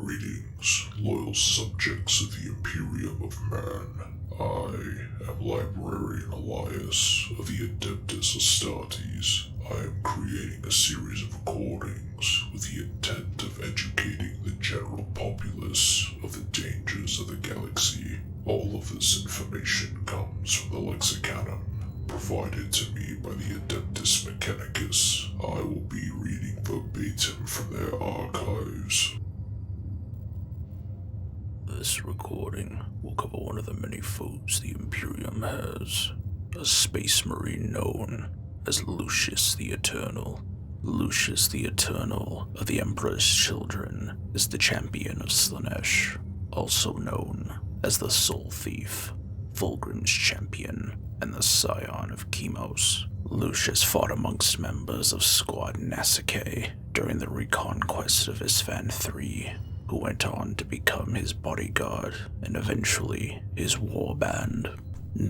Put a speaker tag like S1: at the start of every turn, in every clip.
S1: Greetings, loyal subjects of the Imperium of Man. I am Librarian Elias of the Adeptus Astartes. I am creating a series of recordings with the intent of educating the general populace of the dangers of the galaxy. All of this information comes from the Lexicanum provided to me by the Adeptus Mechanicus. I will be reading verbatim from their archives.
S2: This recording will cover one of the many foes the Imperium has, a space marine known as Lucius the Eternal. Lucius the Eternal of the Emperor's Children is the champion of Slaanesh, also known as the Soul Thief, Fulgrim's champion, and the scion of Chemos. Lucius fought amongst members of Squad Nasike during the reconquest of Isfan III, who went on to become his bodyguard and eventually his warband.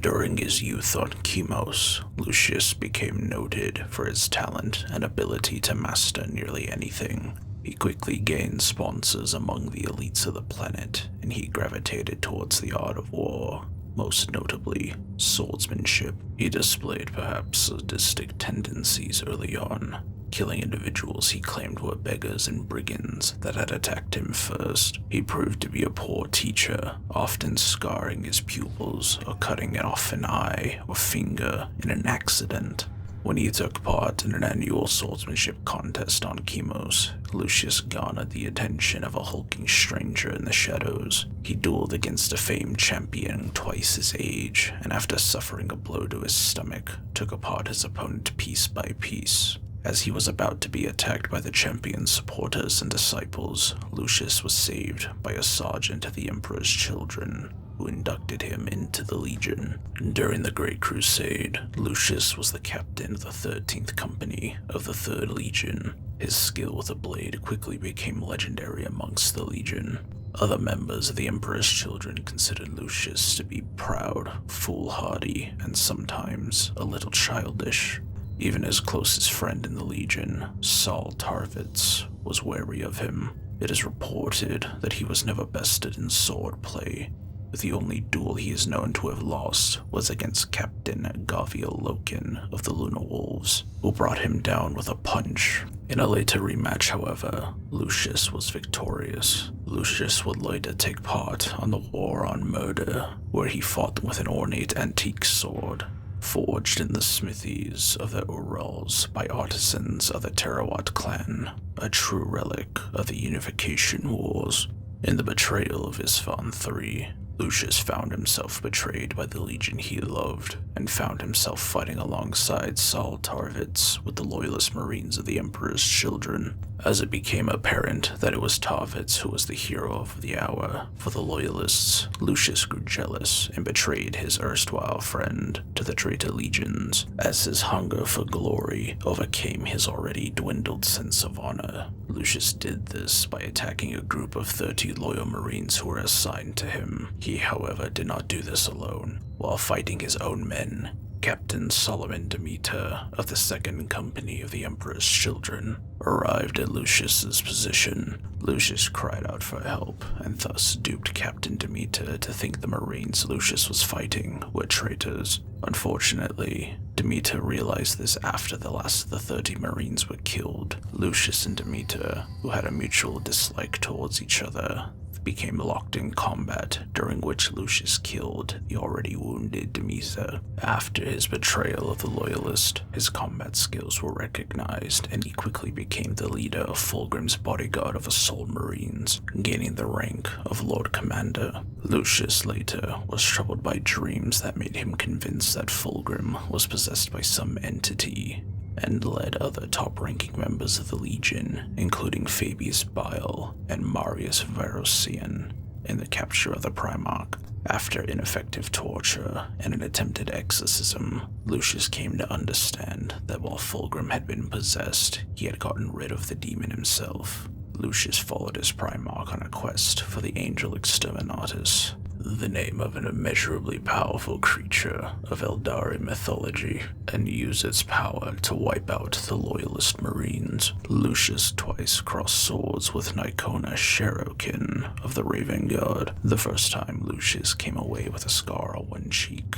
S2: During his youth on Chemos, Lucius became noted for his talent and ability to master nearly anything. He quickly gained sponsors among the elites of the planet, and he gravitated towards the art of war, most notably swordsmanship. He displayed perhaps sadistic tendencies early on, killing individuals he claimed were beggars and brigands that had attacked him first. He proved to be a poor teacher, often scarring his pupils or cutting off an eye or finger in an accident. When he took part in an annual swordsmanship contest on Chemos, Lucius garnered the attention of a hulking stranger in the shadows. He dueled against a famed champion twice his age, and after suffering a blow to his stomach, took apart his opponent piece by piece. As he was about to be attacked by the champion's supporters and disciples, Lucius was saved by a sergeant of the Emperor's Children, who inducted him into the Legion. During the Great Crusade, Lucius was the captain of the 13th Company of the 3rd Legion. His skill with a blade quickly became legendary amongst the Legion. Other members of the Emperor's Children considered Lucius to be proud, foolhardy, and sometimes a little childish. Even his closest friend in the Legion, Saul Tarvitz, was wary of him. It is reported that he was never bested in sword play, but the only duel he is known to have lost was against Captain Gaviel Loken of the Lunar Wolves, who brought him down with a punch. In a later rematch, however, Lucius was victorious. Lucius would later take part on the War on Murder, where he fought with an ornate antique sword, forged in the smithies of the Urals by artisans of the Terawat clan, a true relic of the Unification Wars. In the betrayal of Isfan III, Lucius found himself betrayed by the Legion he loved, and found himself fighting alongside Saul Tarvitz with the loyalist Marines of the Emperor's Children. As it became apparent that it was Tarvitz who was the hero of the hour for the Loyalists, Lucius grew jealous and betrayed his erstwhile friend to the traitor legions, as his hunger for glory overcame his already dwindled sense of honor. Lucius did this by attacking a group of 30 loyal Marines who were assigned to him. He, however, did not do this alone. While fighting his own men, Captain Solomon Demeter of the 2nd Company of the Emperor's Children arrived at Lucius's position. Lucius cried out for help, and thus duped Captain Demeter to think the Marines Lucius was fighting were traitors. Unfortunately, Demeter realized this after the last of the 30 Marines were killed. Lucius and Demeter, who had a mutual dislike towards each other, became locked in combat, during which Lucius killed the already wounded Demeter. After his betrayal of the Loyalist, his combat skills were recognized, and he quickly became the leader of Fulgrim's bodyguard of Assault Marines, gaining the rank of Lord Commander. Lucius later was troubled by dreams that made him convinced that Fulgrim was possessed by some entity, and led other top-ranking members of the Legion, including Fabius Bile and Marius Varosian, in the capture of the Primarch. After ineffective torture and an attempted exorcism, Lucius came to understand that while Fulgrim had been possessed, he had gotten rid of the demon himself. Lucius followed his Primarch on a quest for the Angel Exterminatus, the name of an immeasurably powerful creature of Eldari mythology, and use its power to wipe out the Loyalist Marines. Lucius twice crossed swords with Nicona Sherokin of the Raven Guard. The first time, Lucius came away with a scar on one cheek.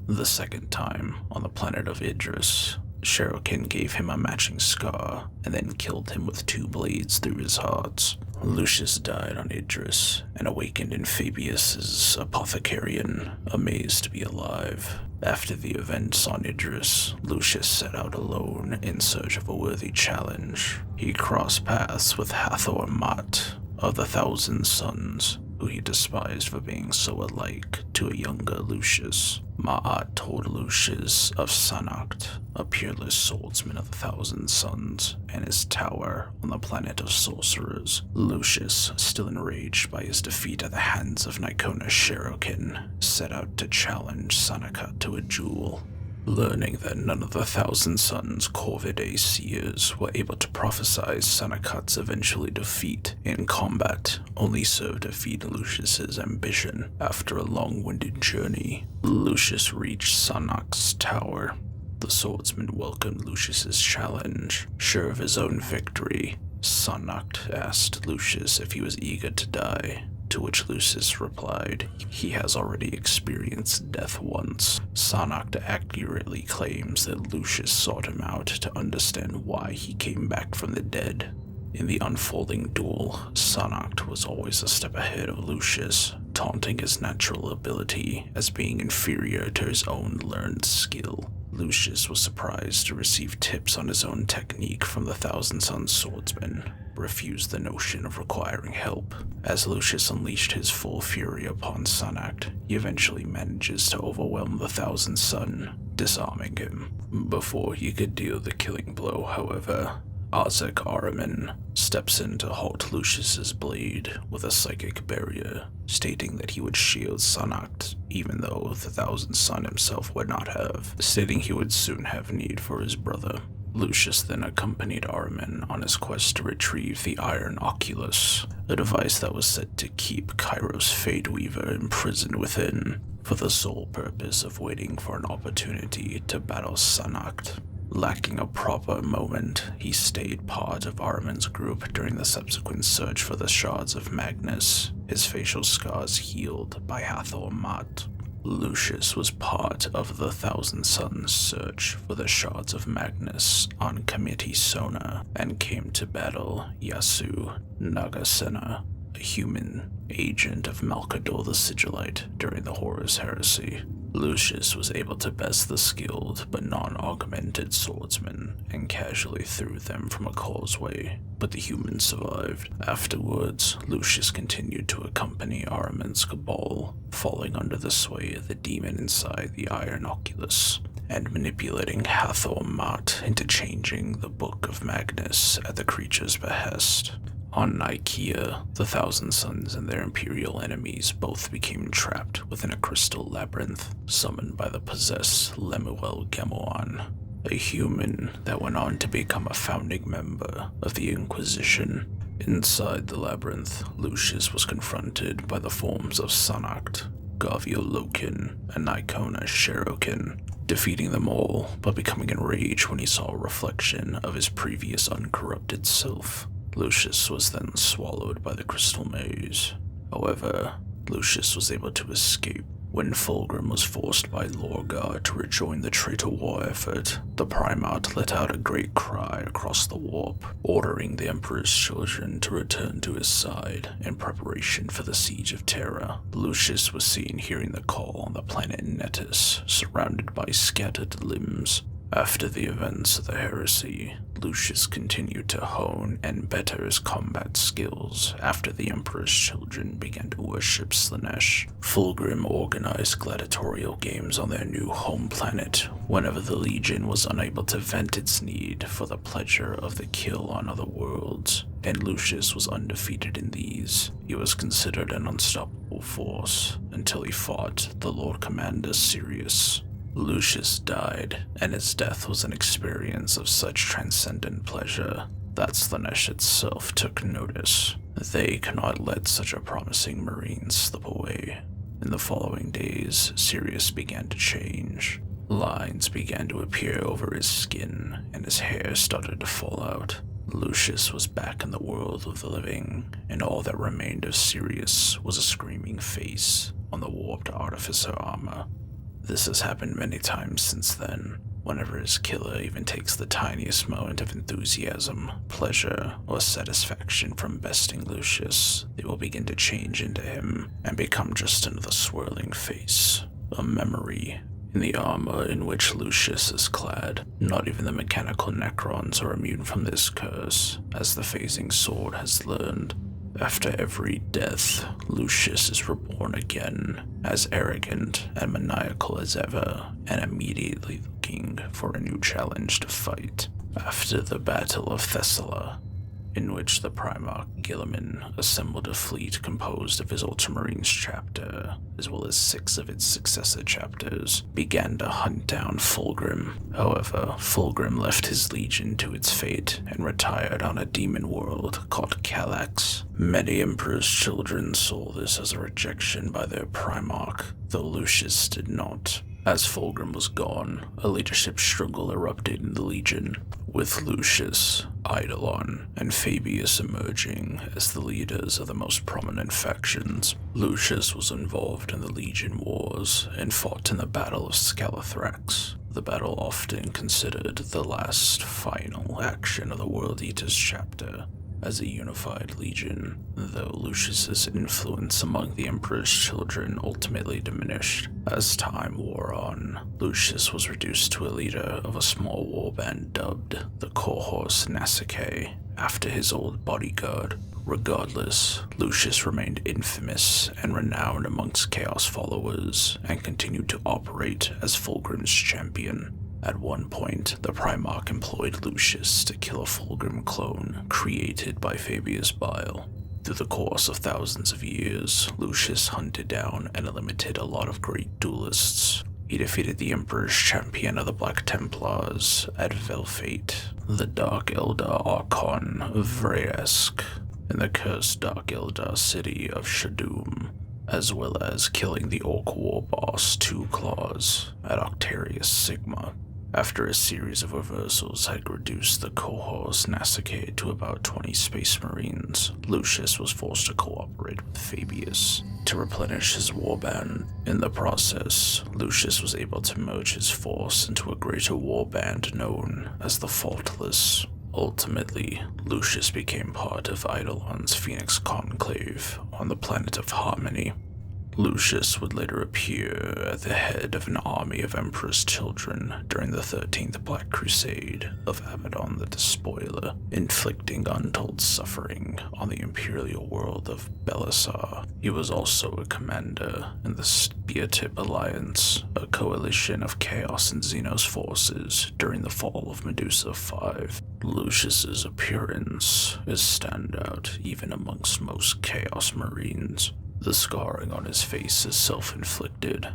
S2: The second time, on the planet of Idris, Sherokin gave him a matching scar, and then killed him with 2 blades through his heart. Lucius died on Idris, and awakened in Fabius's Apothecarian, amazed to be alive. After the events on Idris, Lucius set out alone in search of a worthy challenge. He crossed paths with Hathor Mat of the Thousand Sons, who he despised for being so alike to a younger Lucius. Ma'at told Lucius of Sanacht, a peerless swordsman of the Thousand Sons, and his tower on the planet of sorcerers. Lucius, still enraged by his defeat at the hands of Nicona Sherokin, set out to challenge Sanakat to a duel. Learning that none of the Thousand Sons' Corvidae seers were able to prophesy Sanakat's eventual defeat in combat only served to feed Lucius's ambition. After a long-winded journey, Lucius reached Sanakt's tower. The swordsman welcomed Lucius's challenge. Sure of his own victory, Sanakt asked Lucius if he was eager to die, to which Lucius replied, he has already experienced death once. Sanacht accurately claims that Lucius sought him out to understand why he came back from the dead. In the unfolding duel, Sanacht was always a step ahead of Lucius, taunting his natural ability as being inferior to his own learned skill. Lucius was surprised to receive tips on his own technique from the Thousand Sons swordsman, refused the notion of requiring help. As Lucius unleashed his full fury upon Sanacht, he eventually manages to overwhelm the Thousand Son, disarming him. Before he could deal the killing blow, however, Azek Araman steps in to halt Lucius's blade with a psychic barrier, stating that he would shield Sanacht, even though the Thousand Son himself would not have, stating he would soon have need for his brother. Lucius then accompanied Araman on his quest to retrieve the Iron Oculus, a device that was said to keep Kairos Fadeweaver imprisoned within, for the sole purpose of waiting for an opportunity to battle Sanacht. Lacking a proper moment, he stayed part of Araman's group during the subsequent search for the Shards of Magnus, his facial scars healed by Hathor Mat. Lucius was part of the Thousand Sons' search for the Shards of Magnus on Committee Sona, and came to battle Yasu Nagasena, a human agent of Malkador the Sigillite during the Horus Heresy. Lucius was able to best the skilled but non-augmented swordsmen and casually threw them from a causeway, but the humans survived. Afterwards, Lucius continued to accompany Araman's cabal, falling under the sway of the demon inside the Iron Oculus, and manipulating Hathor Mat into changing the Book of Magnus at the creature's behest. On Nikea, the Thousand Sons and their imperial enemies both became trapped within a crystal labyrinth summoned by the possessed Lemuel Gemoan, a human that went on to become a founding member of the Inquisition. Inside the labyrinth, Lucius was confronted by the forms of Sanacht, Gaviolokin, and Nicona Sherokin, defeating them all but becoming enraged when he saw a reflection of his previous uncorrupted self. Lucius was then swallowed by the crystal maze. However, Lucius was able to escape. When Fulgrim was forced by Lorgar to rejoin the traitor war effort, the Primarch let out a great cry across the warp, ordering the Emperor's children to return to his side in preparation for the Siege of Terra. Lucius was seen hearing the call on the planet Netus, surrounded by scattered limbs. After the events of the heresy, Lucius continued to hone and better his combat skills after the Emperor's children began to worship Slanesh. Fulgrim organized gladiatorial games on their new home planet whenever the Legion was unable to vent its need for the pleasure of the kill on other worlds, and Lucius was undefeated in these. He was considered an unstoppable force until he fought the Lord Commander Sirius. Lucius died, and his death was an experience of such transcendent pleasure that Slanesh itself took notice. They cannot let such a promising marine slip away. In the following days, Sirius began to change. Lines began to appear over his skin, and his hair started to fall out. Lucius was back in the world of the living, and all that remained of Sirius was a screaming face on the warped artificer armor. This has happened many times since then. Whenever his killer even takes the tiniest moment of enthusiasm, pleasure, or satisfaction from besting Lucius, they will begin to change into him and become just another swirling face, a memory. In the armor in which Lucius is clad, not even the mechanical Necrons are immune from this curse, as the phasing sword has learned. After every death, Lucius is reborn again, as arrogant and maniacal as ever, and immediately looking for a new challenge to fight. After the Battle of Thessalia, in which the Primarch Guilliman assembled a fleet composed of his Ultramarines chapter, as well as 6 of its successor chapters, began to hunt down Fulgrim. However, Fulgrim left his legion to its fate and retired on a demon world called Calax. Many Emperor's children saw this as a rejection by their Primarch, though Lucius did not. As Fulgrim was gone, a leadership struggle erupted in the Legion, with Lucius, Eidolon, and Fabius emerging as the leaders of the most prominent factions. Lucius was involved in the Legion Wars and fought in the Battle of Scalathrax, the battle often considered the last final action of the World Eaters chapter. As a unified legion, though Lucius's influence among the Emperor's children ultimately diminished. As time wore on, Lucius was reduced to a leader of a small warband dubbed the Cohorts Nasicae, after his old bodyguard. Regardless, Lucius remained infamous and renowned amongst Chaos followers, and continued to operate as Fulgrim's champion. At one point, the Primarch employed Lucius to kill a Fulgrim clone created by Fabius Bile. Through the course of thousands of years, Lucius hunted down and eliminated a lot of great duelists. He defeated the Emperor's champion of the Black Templars at Velfate, the Dark Eldar Archon of Vraesk, and the cursed Dark Eldar city of Shadum, as well as killing the Orc war boss Two Claws at Octarius Sigma. After a series of reversals had reduced the Cohorts Nasicae to about 20 Space Marines, Lucius was forced to cooperate with Fabius to replenish his warband. In the process, Lucius was able to merge his force into a greater warband known as the Faultless. Ultimately, Lucius became part of Eidolon's Phoenix Conclave on the planet of Harmony. Lucius would later appear at the head of an army of Emperor's children during the 13th Black Crusade of Abaddon the Despoiler, inflicting untold suffering on the imperial world of Belisar. He was also a commander in the Speartip Alliance, a coalition of Chaos and Xenos forces during the fall of Medusa 5. Lucius's appearance is standout even amongst most Chaos Marines. The scarring on his face is self-inflicted.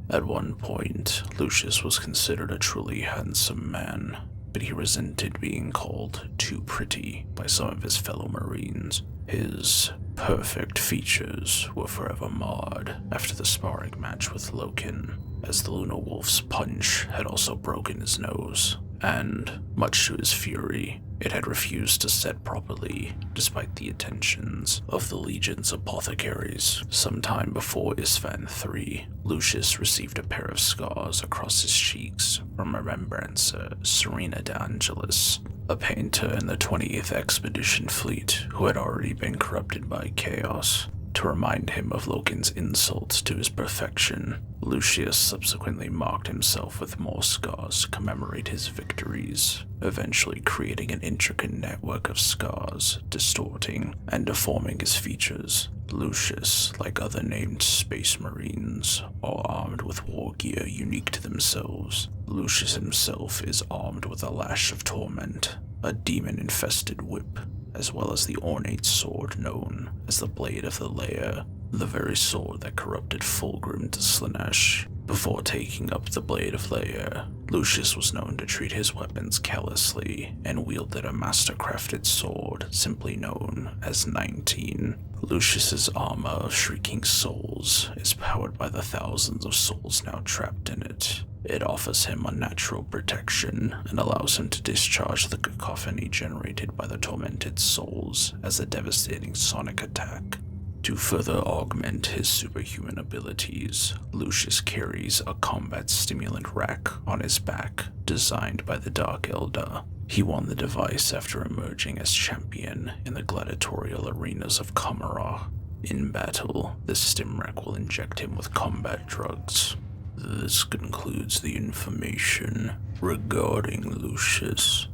S2: At one point, Lucius was considered a truly handsome man, but he resented being called too pretty by some of his fellow Marines. His perfect features were forever marred after the sparring match with Loken, as the Lunar Wolf's punch had also broken his nose, and, much to his fury, it had refused to set properly, despite the attentions of the Legion's apothecaries. Sometime before Isfan III, Lucius received a pair of scars across his cheeks from Remembrancer Serena de Angelis, a painter in the 20th Expedition Fleet who had already been corrupted by Chaos. To remind him of Loken's insult to his perfection, Lucius subsequently marked himself with more scars to commemorate his victories, eventually creating an intricate network of scars, distorting and deforming his features. Lucius, like other named Space Marines, are armed with Wargear unique to themselves. Lucius himself is armed with a Lash of Torment, a demon-infested whip, as well as the ornate sword known as the Blade of the Lair, the very sword that corrupted Fulgrim to Slaanesh. Before taking up the Blade Flayer, Lucius was known to treat his weapons callously and wielded a master-crafted sword simply known as 19. Lucius's armor of Shrieking Souls is powered by the thousands of souls now trapped in it. It offers him unnatural protection and allows him to discharge the cacophony generated by the tormented souls as a devastating sonic attack. To further augment his superhuman abilities, Lucius carries a combat stimulant rack on his back, designed by the Dark Elder. He won the device after emerging as champion in the gladiatorial arenas of Kamara. In battle, the stim rack will inject him with combat drugs. This concludes the information regarding Lucius.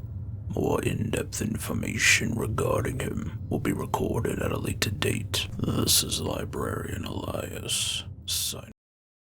S2: More in-depth information regarding him will be recorded at a later date. This is Librarian Elias, signing